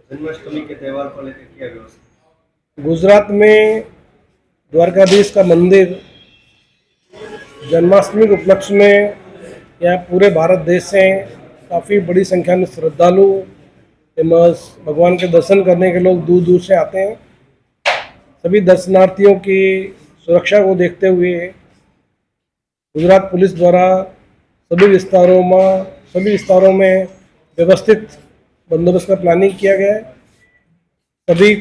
जन्माष्टमी के त्यौहार को लेकर क्या व्यवस्था? गुजरात में द्वारकाधीश का मंदिर जन्माष्टमी के उपलक्ष्य में यहाँ पूरे भारत देश से काफ़ी बड़ी संख्या में श्रद्धालु एवं भगवान के दर्शन करने के लोग दूर दूर से आते हैं। सभी दर्शनार्थियों की सुरक्षा को देखते हुए गुजरात पुलिस द्वारा सभी विस्तारों में व्यवस्थित बंदोबस्त का प्लानिंग किया गया है। सभी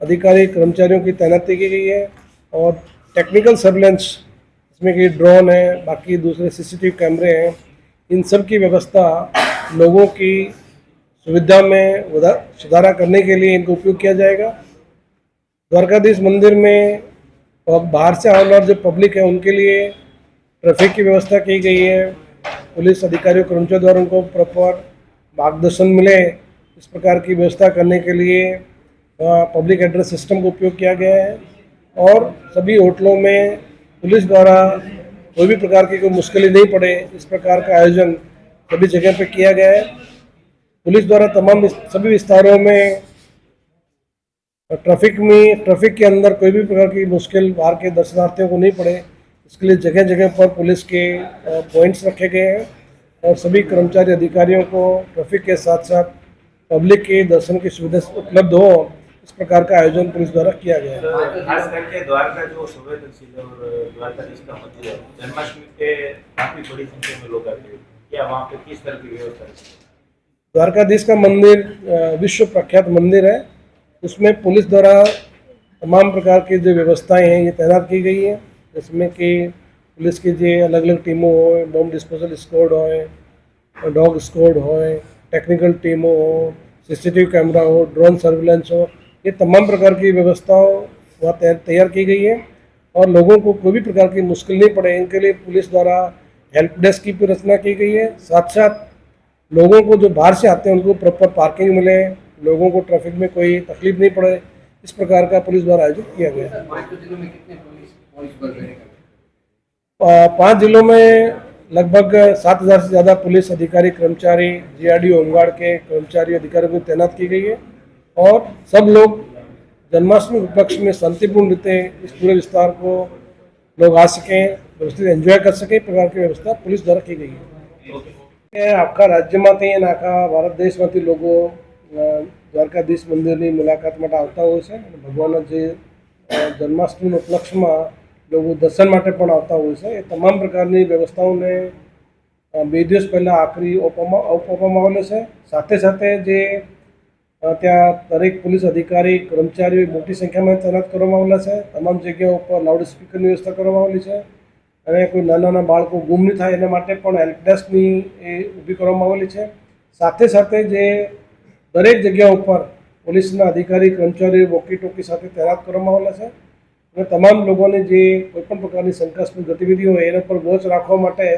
अधिकारी कर्मचारियों की तैनाती की गई है और टेक्निकल सर्विलेंस इसमें कि ड्रोन है, बाकी दूसरे सीसीटीवी कैमरे हैं, इन सब की व्यवस्था लोगों की सुविधा में सुधारा करने के लिए इनका उपयोग किया जाएगा। द्वारकाधीश मंदिर में और बाहर से आने वाले जो पब्लिक है उनके लिए ट्रैफिक की व्यवस्था की गई है। पुलिस अधिकारियों कर्मचारियों द्वारा उनको प्रॉपर मार्गदर्शन मिले इस प्रकार की व्यवस्था करने के लिए पब्लिक एड्रेस सिस्टम का उपयोग किया गया है और सभी होटलों में पुलिस द्वारा कोई भी प्रकार की कोई मुश्किलें नहीं पड़े इस प्रकार का आयोजन सभी जगह पे किया गया है। पुलिस द्वारा तमाम सभी विस्तारों में ट्रैफिक के अंदर कोई भी प्रकार की मुश्किल बाहर के दर्शनार्थियों को नहीं पड़े, इसके लिए जगह जगह पर पुलिस के पॉइंट्स रखे गए हैं और सभी कर्मचारी अधिकारियों को ट्रैफिक के साथ साथ पब्लिक के दर्शन की सुविधा उपलब्ध हो इस प्रकार का आयोजन पुलिस द्वारा किया गया है। खास करके द्वारका जो संवेदनशील है और द्वारकाधीश का मंदिर है, जन्माष्टमी पे काफी बड़ी संख्या में लोग आते हैं, क्या वहाँ पे किस तरह की व्यवस्था है? द्वारकाधीश का मंदिर विश्व प्रख्यात मंदिर है, उसमें पुलिस द्वारा तमाम प्रकार की जो व्यवस्थाएं हैं ये तैनात की गई है, जिसमें कि पुलिस की जो अलग अलग टीमों हो, बम डिस्पोजल स्क्वाड हो, डॉग स्क्वाड हो, टेक्निकल टीमों हो, सीसीटीवी कैमरा हो, ड्रोन सर्विलेंस हो, ये तमाम प्रकार की व्यवस्थाओं वहाँ तैयार की गई है और लोगों को कोई भी प्रकार की मुश्किल नहीं पड़े इनके लिए पुलिस द्वारा हेल्प डेस्क की भी रचना की गई है। साथ साथ लोगों को जो बाहर से आते हैं उनको प्रॉपर पार्किंग मिले, लोगों को ट्रैफिक में कोई तकलीफ नहीं पड़े, इस प्रकार का पुलिस द्वारा आयोजित किया गया है। 5 जिलों में लगभग 7,000 से ज़्यादा पुलिस अधिकारी कर्मचारी जीआरडी होमगार्ड के कर्मचारी अधिकारियों को तैनात की गई है और सब लोग जन्माष्टमी उपलक्ष्य में शांतिपूर्ण रीते इस पूरे विस्तार को लोग आ सकें, व्यवस्थित एंजॉय कर सकें, प्रकार की व्यवस्था पुलिस द्वारा की गई है। आखा राज्यમાંથી અને આખા ભારત દેશમાંથી લોકો દ્વારકાધીશ મંદિરની મુલાકાત માટે આવતા હોય છે અને ભગવાનના જે જન્માષ્ટમીના ઉપલક્ષ્યમાં લોકો દર્શન માટે પણ આવતા હોય છે। એ તમામ પ્રકારની વ્યવસ્થાઓને 2 દિવસ પહેલાં આખરી આપવામાં આવેલો છે। સાથે સાથે જે ત્યાં દરેક પોલીસ અધિકારી કર્મચારીઓ મોટી સંખ્યામાં તૈનાત કરવામાં આવેલા છે। તમામ જગ્યાઓ પર લાઉડ સ્પીકરની વ્યવસ્થા કરવામાં આવેલી છે અને કોઈ નાના બાળકો ગુમ નહીં થાય એના માટે પણ હેલ્પ ડેસ્કની એ ઊભી કરવામાં આવેલી છે। સાથે સાથે જે દરેક જગ્યા ઉપર પોલીસના અધિકારી કર્મચારીઓ વોકી ટોકી સાથે તૈનાત કરવામાં આવેલા છે અને તમામ લોકોને જે કોઈપણ પ્રકારની શંકાસ્પદ ગતિવિધિ હોય એના પર વોચ રાખવા માટે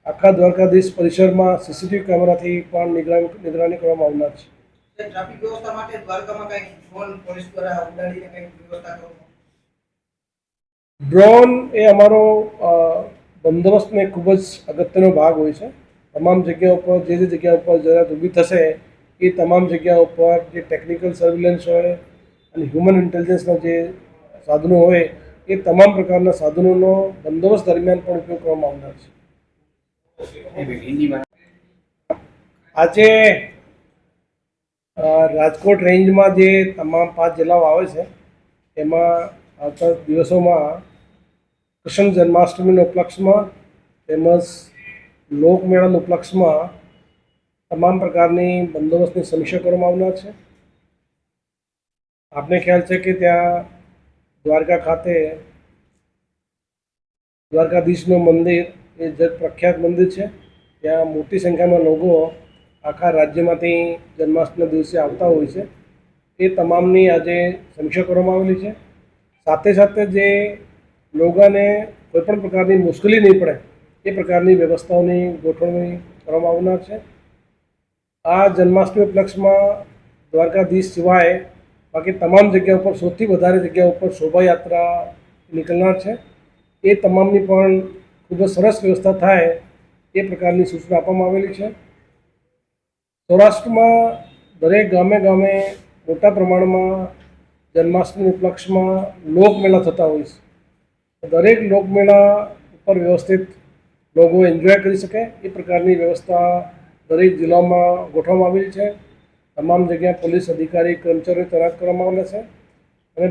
આખા દ્વારકાધીશ પરિસરમાં સીસીટીવી કેમેરાથી પણ નિગરાની કરવામાં આવનાર છે। ટ્રાફિક વ્યવસ્થા માટે દ્વારકામાં કઈ ડ્રોન પોલીસ દ્વારા ઉડાડીને કઈ વ્યવસ્થા કરવામાં? ડ્રોન એ અમારો બંદોબસ્તનો એક ખૂબ જ અગત્યનો ભાગ હોય છે। તમામ જગ્યાઓ પર જે જગ્યા ઉપર જરૂરિયાત ઊભી થશે એ તમામ જગ્યાઓ પર જે ટેકનિકલ સર્વેલન્સ હોય અને હ્યુમન ઇન્ટેલિજન્સના જે સાધનો હોય એ તમામ પ્રકારના સાધનોનો બંદોબસ્ત દરમિયાન પણ ઉપયોગ કરવામાં આવનાર છે। આજે રાજકોટ રેન્જમાં જે તમામ 5 જિલ્લાઓ આવે છે એમાં આવતા દિવસોમાં કૃષ્ણ જન્માષ્ટમીના ઉપલક્ષ્યમાં તેમજ લોકમેળાના ઉપલક્ષ્યમાં તમામ પ્રકારની બંદોબસ્તની સમીક્ષા કરવામાં આવનાર છે। આપને ખ્યાલ છે કે ત્યાં દ્વારકા ખાતે દ્વારકાધીશનું મંદિર એ જગ પ્રખ્યાત મંદિર છે। ત્યાં મોટી સંખ્યામાં લોકો આખા રાજ્યમાંથી જન્માષ્ટમીના દિવસે આવતા હોય છે। એ તમામની આજે સમીક્ષા કરવામાં આવેલી છે। સાથે સાથે જે લોકોને કોઈપણ પ્રકારની મુશ્કેલી નહીં પડે એ પ્રકારની વ્યવસ્થાઓની ગોઠવણી કરવામાં આવનાર છે। આ જન્માષ્ટમી ઉપલક્ષ્યમાં દ્વારકાધીશ સિવાય બાકી તમામ જગ્યા ઉપર સૌથી વધારે જગ્યા ઉપર શોભાયાત્રા નીકળનાર છે। એ તમામની પણ ખૂબ જ સરસ વ્યવસ્થા થાય એ પ્રકારની સૂચના આપવામાં આવેલી છે। સૌરાષ્ટ્રમાં દરેક ગામે ગામે મોટા પ્રમાણમાં જન્માષ્ટમી ઉપલક્ષમાં લોકમેળા થતા હોય છે. દરેક લોકમેળા ઉપર વ્યવસ્થિત લોકો એન્જોય કરી શકે એ પ્રકારની વ્યવસ્થા દરેક જિલ્લામાં ગોઠવવામાં આવેલી છે. તમામ જગ્યાએ પોલીસ અધિકારી કર્મચારીઓ તૈનાત કરવામાં આવેલા છે અને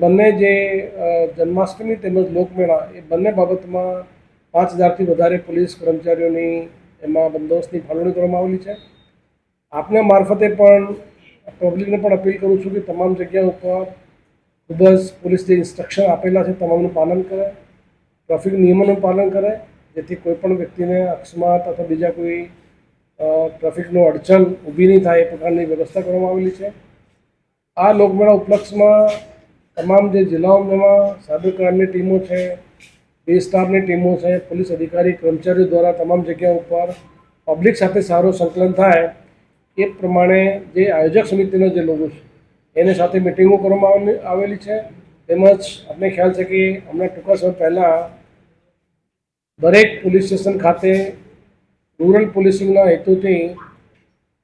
બંને જે જન્માષ્ટમી તેમજ લોકમેળા એ બંને બાબતમાં 5000થી વધારે પોલીસ કર્મચારીઓની એમાં બંદોબસ્તની ફાળવણી કરવામાં આવેલી છે. આપને મારફતે પણ પબ્લિકને પણ અપીલ કરું છું કે તમામ જગ્યા ઉપર ખૂબ જ પોલીસ જે ઇન્સ્ટ્રક્શન આપેલા છે તમામનું પાલન કરે, ટ્રાફિક નિયમોનું પાલન કરે, જેથી કોઈપણ વ્યક્તિને અકસ્માત અથવા બીજા કોઈ ટ્રાફિકનો અડચણ ઊભી નહીં થાય એ પ્રકારની વ્યવસ્થા કરવામાં આવેલી છે. આ લોકમેળા ઉપલક્ષમાં તમામ જે જિલ્લાઓમાં સાયબર ક્રાઇમની ટીમો છે, બે સ્ટાફની ટીમો છે, પોલીસ અધિકારી કર્મચારીઓ દ્વારા તમામ જગ્યા ઉપર પબ્લિક સાથે સારું સંકલન થાય એ પ્રમાણે જે આયોજક સમિતિના જે લોકો છે એની સાથે મિટિંગો કરવામાં આવેલી છે. તેમજ આપણે ખ્યાલ છે કે હમણાં ટૂંકા સમય પહેલાં દરેક પોલીસ સ્ટેશન ખાતે રૂરલ પોલીસિંગના હેતુથી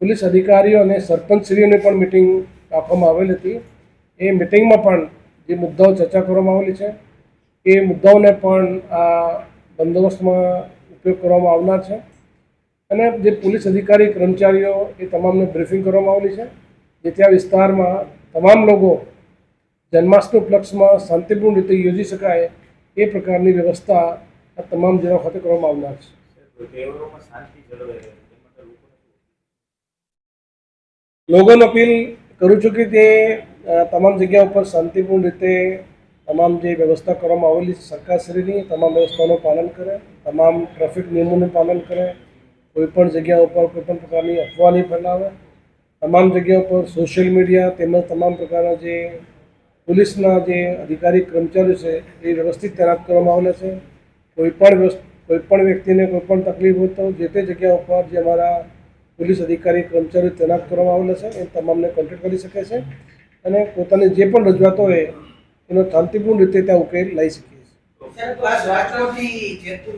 પોલીસ અધિકારીઓ અને સરપંચશ્રીઓની પણ મિટિંગ રાખવામાં આવેલી હતી. એ મિટિંગમાં પણ જે મુદ્દાઓ ચર્ચા કરવામાં આવેલી છે એ મુદ્દાઓને પણ આ બંદોબસ્તમાં ઉપયોગ કરવામાં આવનાર છે અને જે પોલીસ અધિકારી કર્મચારીઓ એ તમામને બ્રીફિંગ કરવામાં આવેલી છે જેથી આ વિસ્તારમાં તમામ લોકો જન્માષ્ટમી ઉપલક્ષમાં શાંતિપૂર્ણ રીતે યોજી શકાય એ પ્રકારની વ્યવસ્થા આ તમામ જિલ્લાઓ ખાતે કરવામાં આવનાર છે. તહેવારોમાં શાંતિ જળવાઈ રહે તે માટે લોકોને અપીલ કરું છું કે તે તમામ જગ્યા ઉપર શાંતિપૂર્ણ રીતે તમામ જે વ્યવસ્થા કરવામાં આવેલી છે સરકારશ્રીની તમામ વ્યવસ્થાઓનું પાલન કરે, તમામ ટ્રાફિક નિયમોનું પાલન કરે, કોઈપણ જગ્યા ઉપર કોઈપણ પ્રકારની અફવા નહીં ફેલાવે, તમામ જગ્યા ઉપર સોશિયલ મીડિયા તેમજ તમામ પ્રકારના જે પોલીસના જે અધિકારી કર્મચારીઓ છે એ વ્યવસ્થિત તૈનાત કરવામાં આવેલા છે. કોઈપણ વ્યક્તિને કોઈપણ તકલીફ હોય તો જે તે જગ્યા ઉપર જે અમારા પોલીસ અધિકારી કર્મચારીઓ તૈનાત કરવામાં આવેલા છે એ તમામને કોન્ટેક્ટ કરી શકે છે અને પોતાની જે પણ રજૂઆતો હોય એનો શાંતિપૂર્ણ રીતે ત્યાં ઉકેલ લઈ શકીએ છીએ. સાહેબ, આ રાજકોટથી જેતપુર